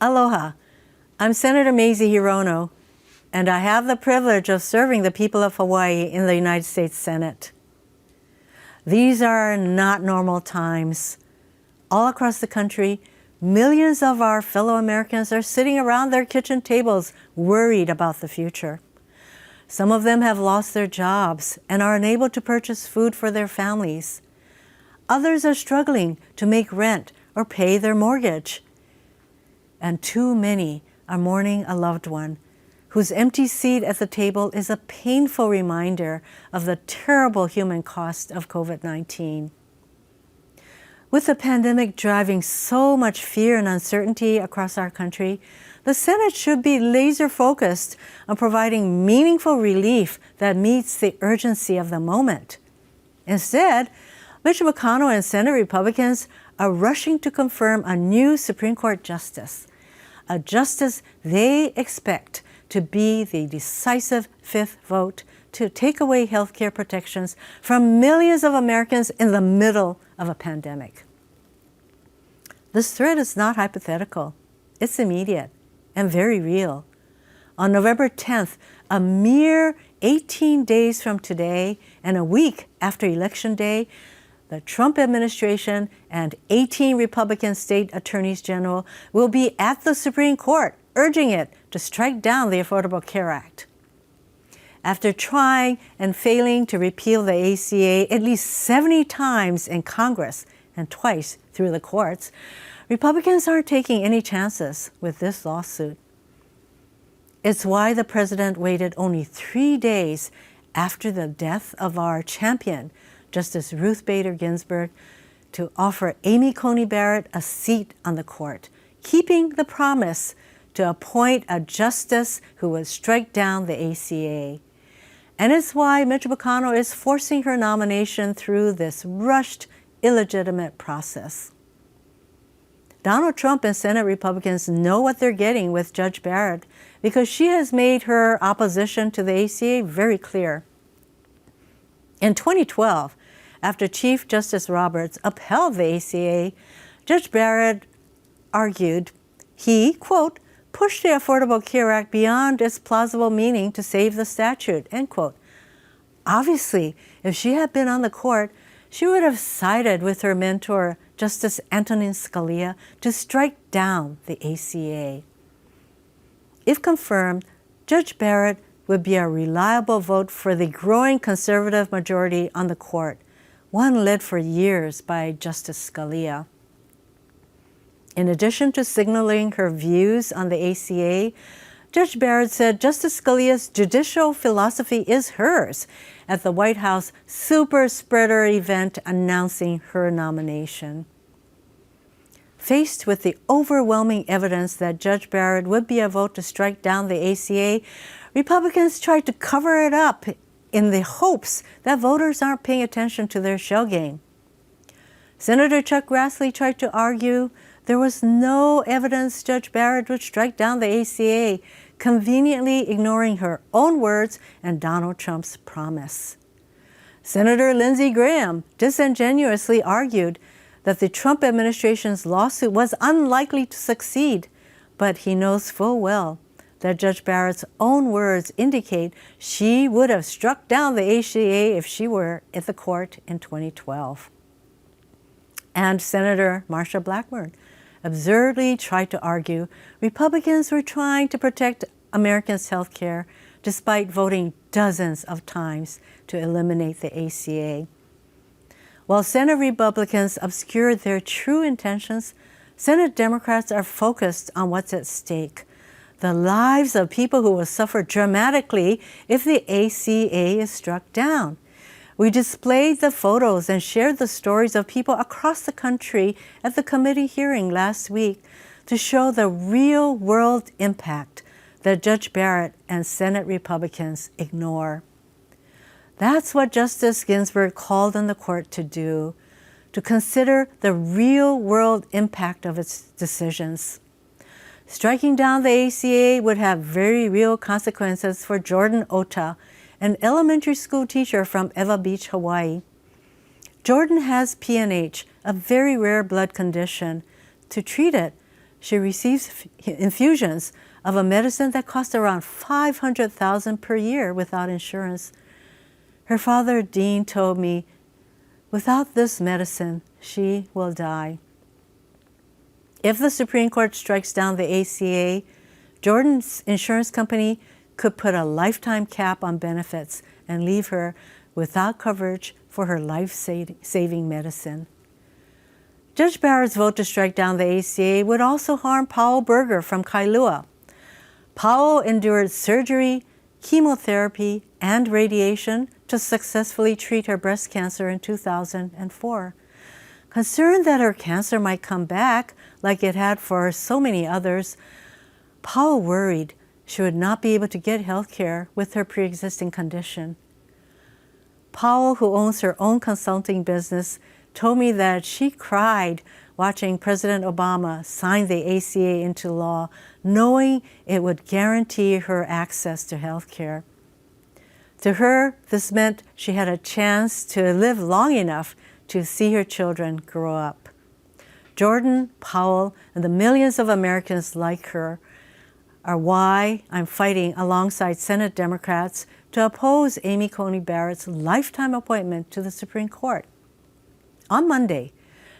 Aloha, I'm Senator Mazie Hirono, and I have the privilege of serving the people of Hawaii in the United States Senate. These are not normal times. All across the country, millions of our fellow Americans are sitting around their kitchen tables worried about the future. Some of them have lost their jobs and are unable to purchase food for their families. Others are struggling to make rent or pay their mortgage. And too many are mourning a loved one whose empty seat at the table is a painful reminder of the terrible human cost of COVID-19. With the pandemic driving so much fear and uncertainty across our country, the Senate should be laser-focused on providing meaningful relief that meets the urgency of the moment. Instead, Mitch McConnell and Senate Republicans are rushing to confirm a new Supreme Court justice, a justice they expect to be the decisive fifth vote to take away health care protections from millions of Americans in the middle of a pandemic. This threat is not hypothetical. It's immediate and very real. On November 10th, a mere 18 days from today and a week after Election Day, the Trump administration and 18 Republican state attorneys general will be at the Supreme Court urging it to strike down the Affordable Care Act. After trying and failing to repeal the ACA at least 70 times in Congress and twice through the courts, Republicans aren't taking any chances with this lawsuit. It's why the president waited only 3 days after the death of our champion, Justice Ruth Bader Ginsburg, to offer Amy Coney Barrett a seat on the court, keeping the promise to appoint a justice who would strike down the ACA. And it's why Mitch McConnell is forcing her nomination through this rushed, illegitimate process. Donald Trump and Senate Republicans know what they're getting with Judge Barrett because she has made her opposition to the ACA very clear. In 2012, after Chief Justice Roberts upheld the ACA, Judge Barrett argued he, quote, pushed the Affordable Care Act beyond its plausible meaning to save the statute, end quote. Obviously, if she had been on the court, she would have sided with her mentor, Justice Antonin Scalia, to strike down the ACA. If confirmed, Judge Barrett would be a reliable vote for the growing conservative majority on the court, one led for years by Justice Scalia. In addition to signaling her views on the ACA, Judge Barrett said Justice Scalia's judicial philosophy is hers at the White House super spreader event announcing her nomination. Faced with the overwhelming evidence that Judge Barrett would be a vote to strike down the ACA, Republicans tried to cover it up in the hopes that voters aren't paying attention to their shell game. Senator Chuck Grassley tried to argue there was no evidence Judge Barrett would strike down the ACA, conveniently ignoring her own words and Donald Trump's promise. Senator Lindsey Graham disingenuously argued that the Trump administration's lawsuit was unlikely to succeed, but he knows full well that Judge Barrett's own words indicate she would have struck down the ACA if she were at the court in 2012. And Senator Marsha Blackburn absurdly tried to argue Republicans were trying to protect Americans' health care despite voting dozens of times to eliminate the ACA. While Senate Republicans obscured their true intentions, Senate Democrats are focused on what's at stake: the lives of people who will suffer dramatically if the ACA is struck down. We displayed the photos and shared the stories of people across the country at the committee hearing last week to show the real-world impact that Judge Barrett and Senate Republicans ignore. That's what Justice Ginsburg called on the court to do, to consider the real-world impact of its decisions. Striking down the ACA would have very real consequences for Jordanotta, an elementary school teacher from Ewa Beach, Hawaii. Jordan has PNH, a very rare blood condition. To treat it, she receives infusions of a medicine that costs around $500,000 per year without insurance. Her father, Dean, told me, without this medicine, she will die. If the Supreme Court strikes down the ACA, Jordan's insurance company could put a lifetime cap on benefits and leave her without coverage for her life-saving medicine. Judge Barrett's vote to strike down the ACA would also harm Powellberger from Kailua. Powell endured surgery, chemotherapy, and radiation to successfully treat her breast cancer in 2004. Concerned that her cancer might come back, like it had for so many others, Powell worried she would not be able to get health care with her pre-existing condition. Powell, who owns her own consulting business, told me that she cried watching President Obama sign the ACA into law, knowing it would guarantee her access to health care. To her, this meant she had a chance to live long enough to see her children grow up. Jordan, Powell, and the millions of Americans like her are why I'm fighting alongside Senate Democrats to oppose Amy Coney Barrett's lifetime appointment to the Supreme Court. On Monday,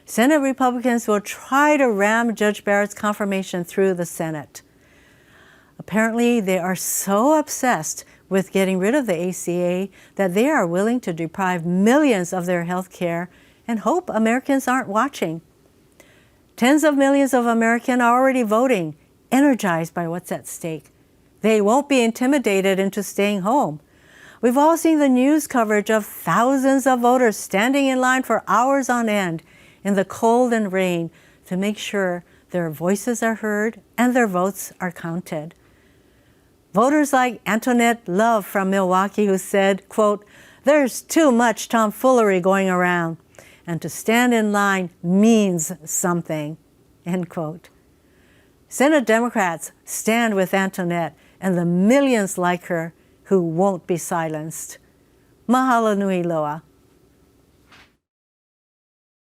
Senate Republicans will try to ram Judge Barrett's confirmation through the Senate. Apparently, they are so obsessed with getting rid of the ACA that they are willing to deprive millions of their health care and hope Americans aren't watching. Tens of millions of Americans are already voting, energized by what's at stake. They won't be intimidated into staying home. We've all seen the news coverage of thousands of voters standing in line for hours on end in the cold and rain to make sure their voices are heard and their votes are counted. Voters like Antoinette Love from Milwaukee, who said, quote, "There's too much tomfoolery going around, and to stand in line means something," end quote. Senate Democrats stand with Antoinette and the millions like her who won't be silenced. Mahalo nui loa.